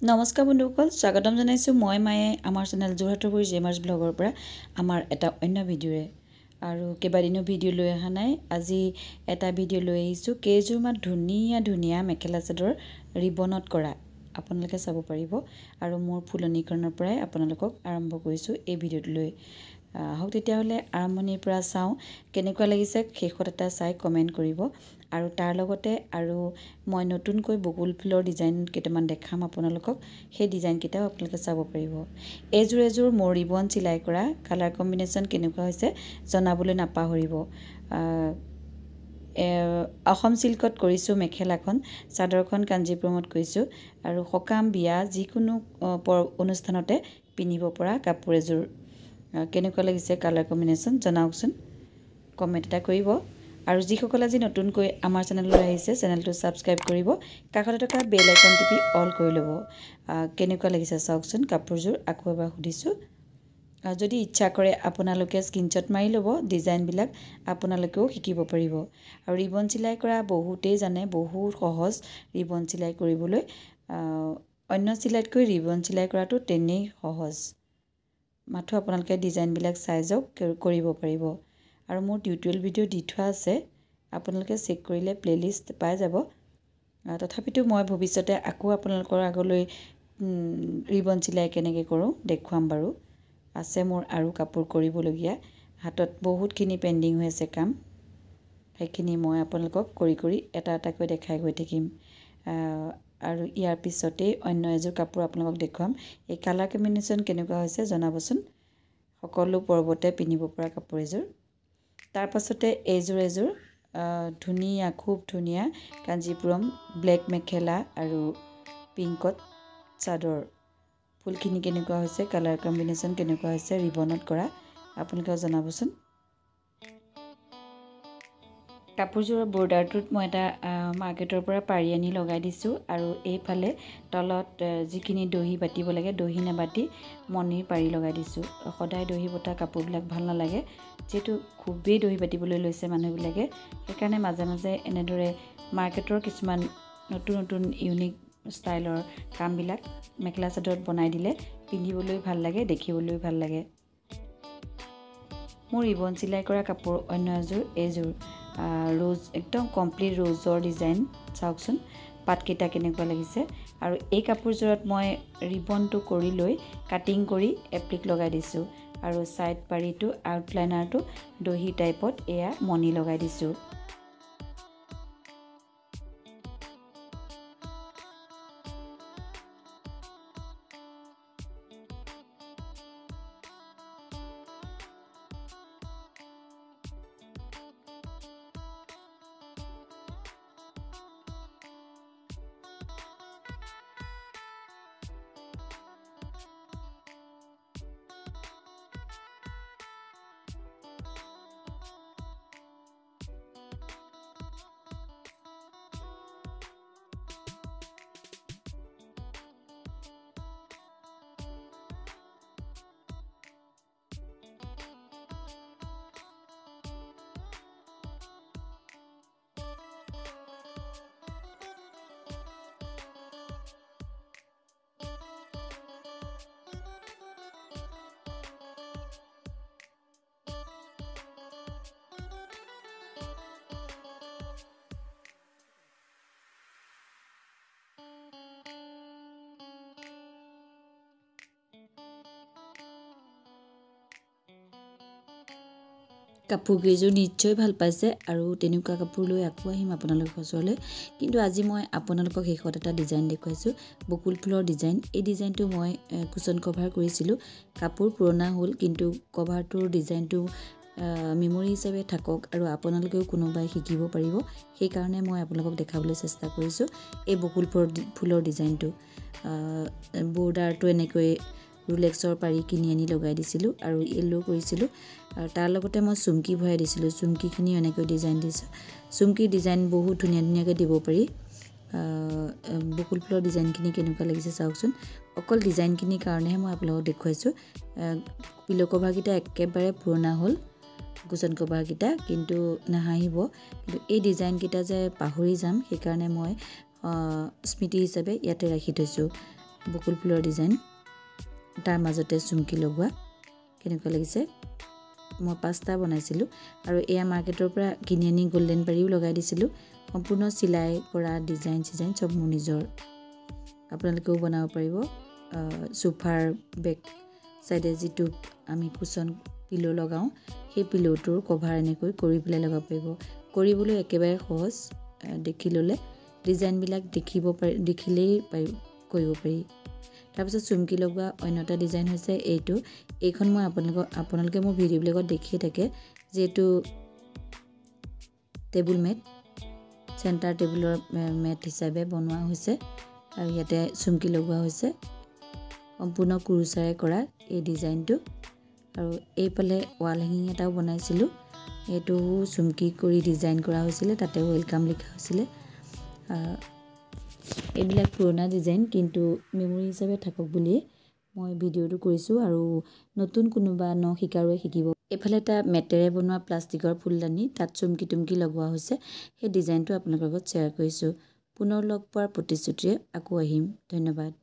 নমস্কাৰ বন্ধুসকল, স্বাগতম জনাইছোঁ মই মায়ে আমাৰ চেনেল যোৰহাটৰ জেমাৰ্ছ ব্লগৰ পৰা আমাৰ এটা অন্য ভিডিঅ'ৰে। আৰু কেইবাদিনো ভিডিঅ' লৈ অহা নাই, আজি এটা ভিডিঅ' লৈ আহিছোঁ কেইযোৰমান ধুনীয়া ধুনীয়া মেখেলা চাদৰ ৰিবনত কৰা। আপোনালোকে চাব পাৰিব আৰু মোৰ ফুলনিখনৰ পৰাই আপোনালোকক আৰম্ভ কৰিছোঁ এই ভিডিঅ'টোলৈ। আহক তেতিয়াহ'লে আৰম্ভণিৰ পৰা চাওঁ, কেনেকুৱা লাগিছে শেষত এটা চাই কমেণ্ট কৰিব। আৰু তাৰ লগতে আৰু মই নতুনকৈ বকুল ফুলৰ ডিজাইন কেইটামান দেখাম আপোনালোকক, সেই ডিজাইনকেইটাও আপোনালোকে চাব পাৰিব। এযোৰ মোৰ ৰিবন চিলাই কৰা, কালাৰ কম্বিনেশ্যন কেনেকুৱা হৈছে জনাবলৈ নাপাহৰিব। অসম চিল্কত কৰিছোঁ মেখেলাখন, চাদৰখন কাঞ্জিপুৰমত কৰিছোঁ আৰু সকাম বিয়া যিকোনো অনুষ্ঠানতে পিন্ধিব পৰা কাপোৰ এযোৰ। কেনেকুৱা লাগিছে কালাৰ কম্বিনেশ্যন জনাওকচোন, কমেণ্ট এটা কৰিব। আৰু যিসকল আজি নতুনকৈ আমাৰ চেনেললৈ আহিছে চেনেলটো ছাবস্ক্ৰাইব কৰিব, কাষতে থকা বেল আইকন টিপি অল কৰি ল'ব। কেনেকুৱা লাগিছে চাওকচোন কাপোৰযোৰ, আকৌ এবাৰ সুধিছোঁ। যদি ইচ্ছা কৰে আপোনালোকে স্ক্ৰীনশ্বট মাৰি ল'ব, ডিজাইনবিলাক আপোনালোকেও শিকিব পাৰিব। আৰু ৰিবন চিলাই কৰা বহুতেই জানে, বহুত সহজ ৰিবন চিলাই কৰিবলৈ। অন্য চিলাইতকৈ ৰিবন চিলাই কৰাটো তেনেই সহজ, মাথো আপোনালোকে ডিজাইনবিলাক চাই যাওক, কৰিব পাৰিব। আৰু মোৰ টিউটৰিয়েল ভিডিঅ' দি থোৱা আছে, আপোনালোকে চেক কৰিলে প্লে'লিষ্ট পাই যাব। তথাপিতো মই ভৱিষ্যতে আকৌ আপোনালোকৰ আগলৈ ৰিবন চিলাই কেনেকৈ কৰোঁ দেখুৱাম বাৰু। আছে মোৰ আৰু কাপোৰ কৰিবলগীয়া, হাতত বহুতখিনি পেণ্ডিং হৈ আছে কাম, সেইখিনি মই আপোনালোকক কৰি এটা এটাকৈ দেখাই গৈ থাকিম। আৰু ইয়াৰ পিছতেই অন্য এযোৰ কাপোৰ আপোনালোকক দেখুৱাম। এই কালাৰ কম্বিনেশ্যন কেনেকুৱা হৈছে জনাবচোন, সকলো পৰ্বতে পিন্ধিব পৰা কাপোৰ এযোৰ। তাৰ পাছতে এযোৰ ধুনীয়া, খুব ধুনীয়া কাঞ্জিপুৰম ব্লেক মেখেলা আৰু পিংকত চাদৰ। ফুলখিনি কেনেকুৱা হৈছে, কালাৰ কম্বিনেশ্যন কেনেকুৱা হৈছে ৰিবনত কৰা, আপোনালোকে জনাবচোন। কাপোৰযোৰৰ বৰ্ডাৰটোত মই এটা মাৰ্কেটৰ পৰা পাৰি আনি লগাই দিছোঁ। আৰু এইফালে তলত যিখিনি দহি বাতিব লাগে দহি নাবাতি মণিৰ পাৰি লগাই দিছোঁ। সদায় দহি বটা কাপোৰবিলাক ভাল নালাগে, যিহেতু খুবেই দহি বাতিবলৈ লৈছে মানুহবিলাকে, সেইকাৰণে মাজে মাজে এনেদৰে মাৰ্কেটৰ কিছুমান নতুন ইউনিক ষ্টাইলৰ কামবিলাক মেখেলা চাদৰত বনাই দিলে পিন্ধিবলৈ ভাল লাগে, দেখিবলৈও ভাল লাগে। মোৰ ৰিবন চিলাই কৰা কাপোৰ অন্য এইযোৰ ৰ'জ, একদম কমপ্লিট ৰ'জৰ ডিজাইন চাওকচোন, পাতকেইটা কেনেকুৱা লাগিছে। আৰু এই কাপোৰযোৰত মই ৰিবনটো কৰি লৈ কাটিং কৰি এপ্লিক লগাই দিছোঁ। আৰু ছাইড পাৰিটো আউটলাইনাৰটো দহি টাইপত এয়া মণি লগাই দিছোঁ। কাপোৰকেইযোৰ নিশ্চয় ভাল পাইছে আৰু তেনেকুৱা কাপোৰ লৈ আকৌ আহিম আপোনালোকৰ ওচৰলৈ। কিন্তু আজি মই আপোনালোকক শেষত এটা ডিজাইন দেখুৱাইছোঁ, বকুল ফুলৰ ডিজাইন। এই ডিজাইনটো মই কুশ্বন কভাৰ কৰিছিলোঁ, কাপোৰ পুৰণা হ'ল, কিন্তু কভাৰটোৰ ডিজাইনটো মেমৰি হিচাপে থাকক আৰু আপোনালোকেও কোনোবাই শিকিব পাৰিব, সেইকাৰণে মই আপোনালোকক দেখাবলৈ চেষ্টা কৰিছোঁ এই বকুল ফুলৰ ডিজাইনটো। বৰ্ডাৰটো এনেকৈ ৰুলেক্সৰ পাৰি কিনি আনি লগাই দিছিলোঁ আৰু য়েল্লো কৰিছিলোঁ। আৰু তাৰ লগতে মই চুমকি ভৰাই দিছিলোঁ, চুমকিখিনি এনেকৈ ডিজাইন দিছোঁ। চুমকিৰ ডিজাইন বহুত ধুনীয়াকৈ দিব পাৰি। বকুল ফুলৰ ডিজাইনখিনি কেনেকুৱা লাগিছে চাওকচোন। অকল ডিজাইনখিনিৰ কাৰণেহে মই আপোনালোকক দেখুৱাইছোঁ। পিলো কভাৰকেইটা একেবাৰে পুৰণা হ'ল, কুশ্বন কভাৰকেইটা, কিন্তু নাহাঁহিব, কিন্তু এই ডিজাইনকেইটা যে পাহৰি যাম সেইকাৰণে মই স্মৃতি হিচাপে ইয়াতে ৰাখি থৈছোঁ। বকুল ফুলৰ ডিজাইন, তাৰ মাজতে চুমকি লগোৱা। কেনেকুৱা লাগিছে? মই 5টা বনাইছিলোঁ আৰু এয়া মাৰ্কেটৰ পৰা কিনি আনি গোল্ডেন পাৰিও লগাই দিছিলোঁ। সম্পূৰ্ণ চিলাই কৰা ডিজাইন চব মোৰ নিজৰ। আপোনালোকেও বনাব পাৰিব। সোফাৰ বেক চাইডে যিটো আমি কুচন পিলো লগাওঁ, সেই পিলোটোৰ কভাৰ এনেকৈ কৰি পেলাই লগাব পাৰিব। কৰিবলৈ একেবাৰে সহজ, দেখি ল'লে ডিজাইনবিলাক দেখিলেই কৰিব পাৰি। তাৰপিছত চুমকি লগোৱা অন্য এটা ডিজাইন হৈছে এইটো। এইখন মই আপোনালোকে মোৰ ভিডিঅ'বিলাকত দেখিয়ে থাকে, যিহেতু টেবুল মেট, চেণ্টাৰ টেবুলৰ মেট হিচাপে বনোৱা হৈছে আৰু ইয়াতে চুমকি লগোৱা হৈছে। সম্পূৰ্ণ কুৰুচাৰে কৰা এই ডিজাইনটো। আৰু এইফালে ৱাল হেঙিং এটাও বনাইছিলোঁ, এইটো চুমকি কৰি ডিজাইন কৰা হৈছিলে, তাতে ৱেলকাম লিখা হৈছিলে। এইবিলাক পুৰণা ডিজাইন, কিন্তু মেমৰি হিচাপে থাকক বুলিয়ে মই ভিডিঅ'টো কৰিছোঁ আৰু নতুন কোনোবা শিকাৰুৱে শিকিব। এইফালে এটা মেটেৰে বনোৱা প্লাষ্টিকৰ ফুলদানি, তাত চুমকি লগোৱা হৈছে। সেই ডিজাইনটো আপোনালোকৰ লগত শ্বেয়াৰ কৰিছোঁ। পুনৰ লগ পোৱাৰ প্ৰতিশ্ৰুতিৰে আকৌ আহিম। ধন্যবাদ।